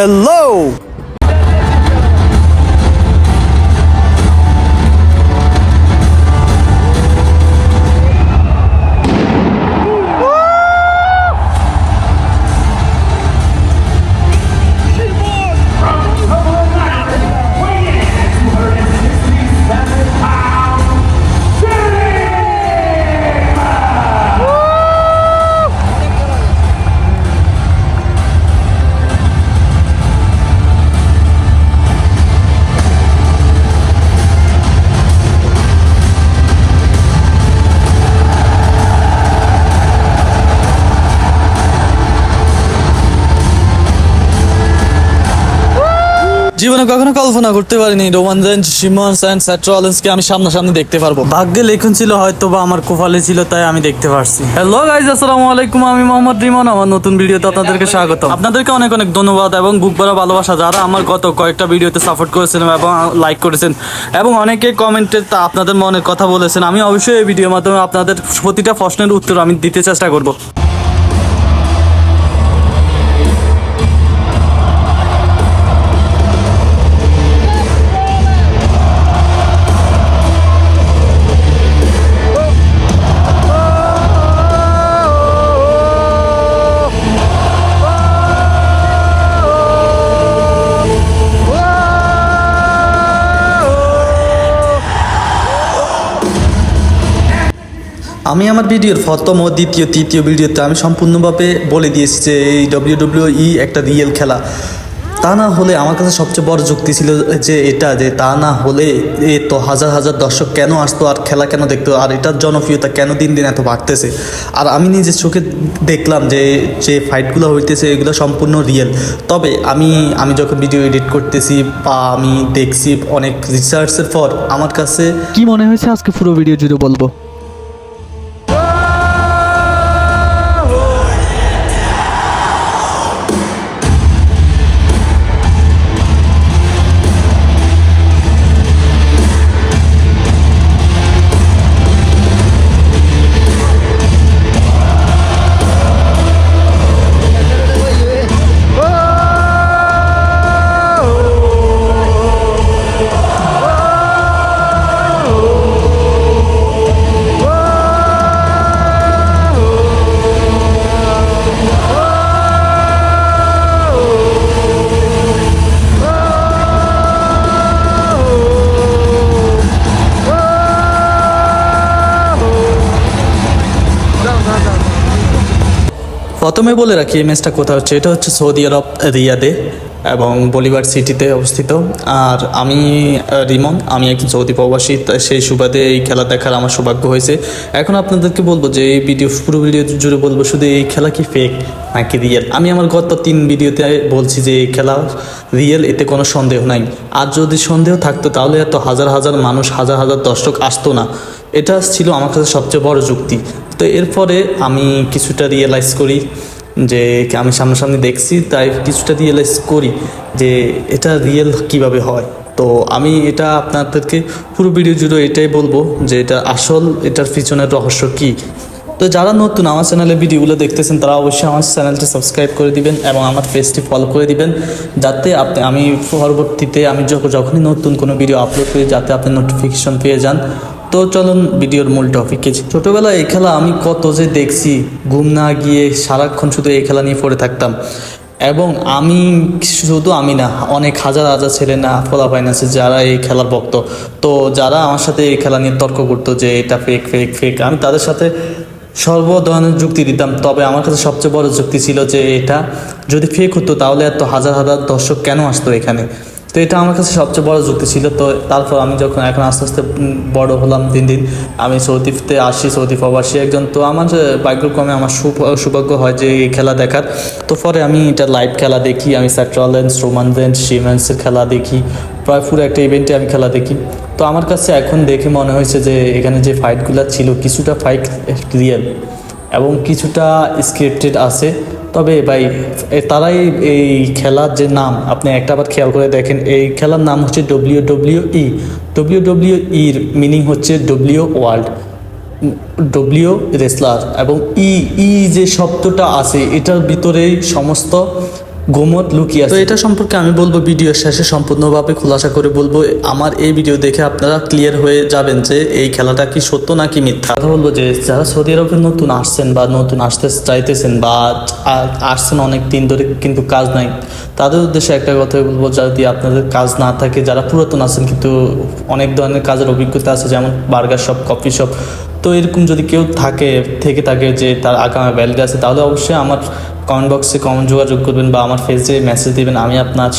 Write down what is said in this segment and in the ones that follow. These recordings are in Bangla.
Hello! জীবনে কখনো কল্পনা করতে পারিনি রোমান রেঞ্জ, সিমন্স এন্ড স্যাট্রোলেন্সকে আমি সামনাসামনি দেখতে পারবো। ভাগ্যে লেখন ছিল হয়তো বা আমার কপালে ছিল, তাই আমি দেখতে পারছি। হ্যালো গাইজ, আসসালামু আলাইকুম। আমি মোহাম্মদ রিমন। আমার নতুন ভিডিওতে আপনাদেরকে স্বাগত। আপনাদেরকে অনেক অনেক ধন্যবাদ এবং বুক ভরা ভালোবাসা, যারা আমার গত কয়েকটা ভিডিওতে সাপোর্ট করেছেন এবং লাইক করেছেন এবং অনেকে কমেন্টে তা আপনাদের মনের কথা বলেছেন। আমি অবশ্যই এই ভিডিওর মাধ্যমে আপনাদের প্রতিটা প্রশ্নের উত্তর আমি দিতে চেষ্টা করব। আমি আমার ভিডিওর প্রথম ও দ্বিতীয় তৃতীয় ভিডিওতে আমি সম্পূর্ণভাবে বলে দিয়েছি যে এই WWE একটা রিয়েল খেলা। তা না হলে আমার কাছে সবচেয়ে বড় যুক্তি ছিল যে এটা, যে তা না হলে এ তো হাজার হাজার দর্শক কেন আসতো আর খেলা কেন দেখতো, আর এটার জনপ্রিয়তা কেন দিন দিন এত বাড়তেছে। আর আমি নিজের চোখে দেখলাম যে যে ফাইটগুলো হইতেছে এগুলো সম্পূর্ণ রিয়েল। তবে আমি যখন ভিডিও এডিট করতেছি বা আমি দেখছি অনেক রিসার্চের পর আমার কাছে কি মনে হয়েছে আজকে পুরো ভিডিও জুড়ে বলবো। প্রথমে বলে রাখি এই ম্যাচটা কোথায় হচ্ছে। এটা হচ্ছে সৌদি আরব রিয়াদে এবং বলিভার সিটিতে অবস্থিত। আর আমি রিমন, আমি একজন সৌদি প্রবাসী, সেই সুবাদে এই খেলা দেখার আমার সৌভাগ্য হয়েছে। এখন আপনাদেরকে বলবো যে এই পুরো ভিডিও জুড়ে বলবো শুধু এই খেলা কি ফেক নাকি রিয়েল। আমি আমার গত 3 ভিডিওতে বলছি যে এই খেলা রিয়েল, এতে কোনো সন্দেহ নাই। আর যদি সন্দেহ থাকতো তাহলে এত হাজার হাজার মানুষ, হাজার হাজার দর্শক আসতো না। এটা ছিল আমার কাছে সবচেয়ে বড় যুক্তি। তো এরপরে আমি কিছুটা রিয়েলাইজ করি যে আমি সামনাসামনি দেখছি, তাই কিছুটা রিয়েলাইজ করি যে এটা রিয়েল কিভাবে হয়। তো আমি এটা আপনাদেরকে পুরো ভিডিও জুড়ে এটাই বলবো যে এটা আসল, এটার পিছনের রহস্য কী। তো যারা নতুন আমার চ্যানেলে ভিডিওগুলো দেখতেছেন তারা অবশ্যই আমার চ্যানেলটি সাবস্ক্রাইব করে দিবেন এবং আমার পেজটি ফলো করে দিবেন, যাতে আমি পরবর্তীতে আমি যখনই নতুন কোনো ভিডিও আপলোড করি যাতে আপনি নোটিফিকেশন পেয়ে যান। তো চলুন ভিডিওর মূল টপিকে। ছোটোবেলায় এই খেলা আমি কত যে দেখছি, ঘুম না গিয়ে সারাক্ষণ শুধু এই খেলা নিয়ে পড়ে থাকতাম। এবং আমি না, অনেক হাজার হাজার ছেলে না ফলাফাইন আছে যারা এই খেলার ভক্ত। তো যারা আমার সাথে এই খেলা নিয়ে তর্ক করতো যে এটা ফেক ফেক ফেক, আমি তাদের সাথে সর্ব ধরনের যুক্তি দিতাম। তবে আমার কাছে সবচেয়ে বড় যুক্তি ছিল যে এটা যদি ফেক হতো তাহলে এত হাজার হাজার দর্শক কেন আসতো এখানে। তো এটা আমার কাছে সবচেয়ে বড় যুক্তি ছিল। তো তারপর আমি যখন এখন আস্তে আস্তে বড় হলাম, দিন দিন আমি সৌদিতে আসি, সৌদি প্রবাসী একজন। তো আমার ভাগ্যক্রমে আমার সৌভাগ্য হয় যে এই খেলা দেখার। তো পরে আমি এটা লাইভ খেলা দেখি, আমি স্যাট্রোলেন্স, রোমান রেঞ্জ, সিমেন্সের খেলা দেখি, প্রায় পুরো একটা ইভেন্টে আমি খেলা দেখি। তো আমার কাছে এখন দেখে মনে হয়েছে যে এখানে যে ফাইটগুলো ছিল কিছুটা ফাইট রিয়েল এবং কিছুটা স্ক্রিপ্টেড আছে। তবে ভাই তারাই এই খেলার যে নাম আপনি একটা আবার খেয়াল করে দেখেন, এই খেলার নাম হচ্ছে WWE। WWE মিনিং হচ্ছে ডব্লিউ ওয়ার্ল্ড, ডব্লিউ রেসলার, এবং ই যে শব্দটা আছে এটার ভিতরেই সমস্ত গোমত লুকিয়ে আছে। তো এটা সম্পর্কে আমি বলবো ভিডিওর শেষে সম্পূর্ণভাবে খোলাসা করে বলবো। আমার এই ভিডিও দেখে আপনারা ক্লিয়ার হয়ে যাবেন যে এই খেলাটা কি সত্য নাকি মিথ্যা। কথা বলবো যে যারা সৌদি আরবে নতুন আসছেন বা নতুন আসতে চাইতেছেন বা আসছেন অনেক দিন ধরে কিন্তু কাজ নাই, তাদের উদ্দেশ্যে একটা কথাই বলবো, যদি আপনাদের কাজ না থাকে, যারা পুরাতন আছেন কিন্তু অনেক ধরনের কাজের অভিজ্ঞতা আছে, যেমন বার্গার শপ, কফি শপ, তো এরকম যদি কেউ থেকে থাকে যে তার আগামী ভ্যালিড আছে, তাহলে অবশ্যই আমার কমেন্ট বক্সে যোগাযোগ করবেন বা আমার ফেসে মেসেজ দিবেন। আমি আপনার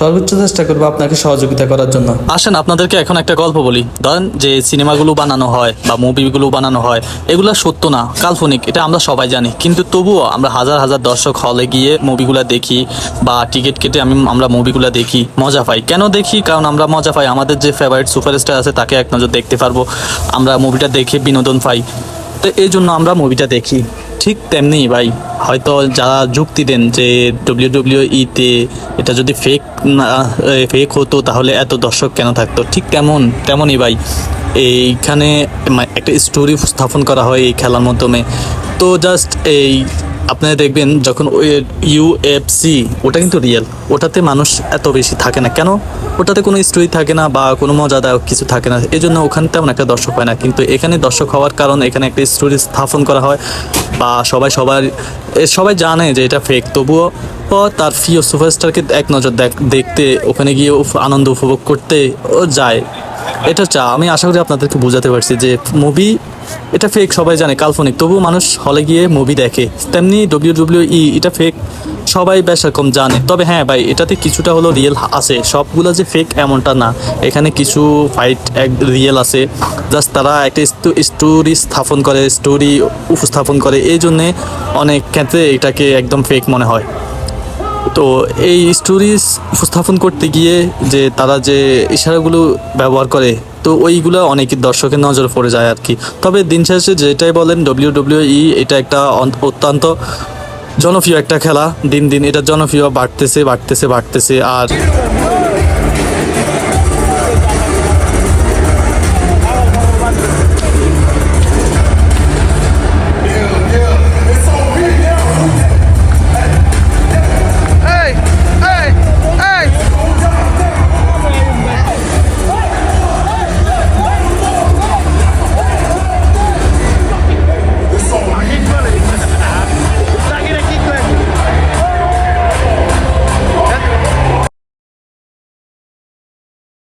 সর্বোচ্চ চেষ্টা করবো আপনাকে সহযোগিতা করার জন্য। আসেন আপনাদেরকে এখন একটা গল্প বলি। ধরেন যে সিনেমাগুলো বানানো হয় বা মুভিগুলো বানানো হয়, এগুলো সত্য না, কাল্পনিক, এটা আমরা সবাই জানি। কিন্তু তবুও আমরা হাজার হাজার দর্শক হলে গিয়ে মুভিগুলো দেখি বা টিকিট কেটে আমরা মুভিগুলো দেখি, মজা পাই। কেন দেখি? কারণ আমরা মজা পাই, আমাদের যে ফেভারিট সুপারস্টার আছে তাকে এক নজর দেখতে পারবো, আমরা মুভিটা দেখে বিনোদন পাই, তো এই জন্য আমরা মুভিটা দেখি। ঠিক তেমনি ভাই, হয়তো যারা যুক্তি দেন যে WWE-তে এটা যদি ফেক হতো তাহলে এত দর্শক কেন থাকতো, ঠিক তেমনই ভাই এইখানে একটা স্টোরি স্থাপন করা হয় এই খেলার মাধ্যমে। তো জাস্ট আপনারা দেখবেন যখন ওই UFC, ওটা কিন্তু রিয়েল, ওটাতে মানুষ এত বেশি থাকে না। কেন? ওটাতে কোনো স্টোরি থাকে না বা কোনো মজাদায়ক কিছু থাকে না, এই জন্য ওখানে তেমন একটা দর্শক হয় না। কিন্তু এখানে দর্শক হওয়ার কারণে এখানে একটা স্টোরি স্থাপন করা হয় বা সবাই জানে যে এটা ফেক, তবুও তার প্রিয় সুপারস্টারকে এক নজর দেখতে ওখানে গিয়ে আনন্দ উপভোগ করতে ও যায়। এটা আমি আশা করি আপনাদেরকে বোঝাতে পারছি যে মুভি এটা ফেক, সবাই জানে, কাল্পনিক, তবুও মানুষ হলে গিয়ে মুভি দেখে। তেমনি WWE এটা ফেক, সবাই বেশ রকম জানে। তবে হ্যাঁ ভাই, এটাতে কিছুটা হলো রিয়েল আছে, সবগুলো যে ফেক এমনটা না, এখানে কিছু ফাইট রিয়েল আছে। জাস্ট তারা একটা স্টোরি উপস্থাপন করে, এই জন্যে অনেক ক্ষেত্রে এটাকে একদম ফেক মনে হয়। তো এই স্টোরিজ উপস্থাপন করতে গিয়ে যে তারা যে ইশারাগুলো ব্যবহার করে, তো ওইগুলো অনেক দর্শকের নজর পড়ে যায় আর কি। তবে দিন শেষে যেটাই বলেন, WWE এটা একটা অত্যন্ত জনপ্রিয় একটা খেলা। দিন দিন এটা জনপ্রিয় বাড়তেছে। আর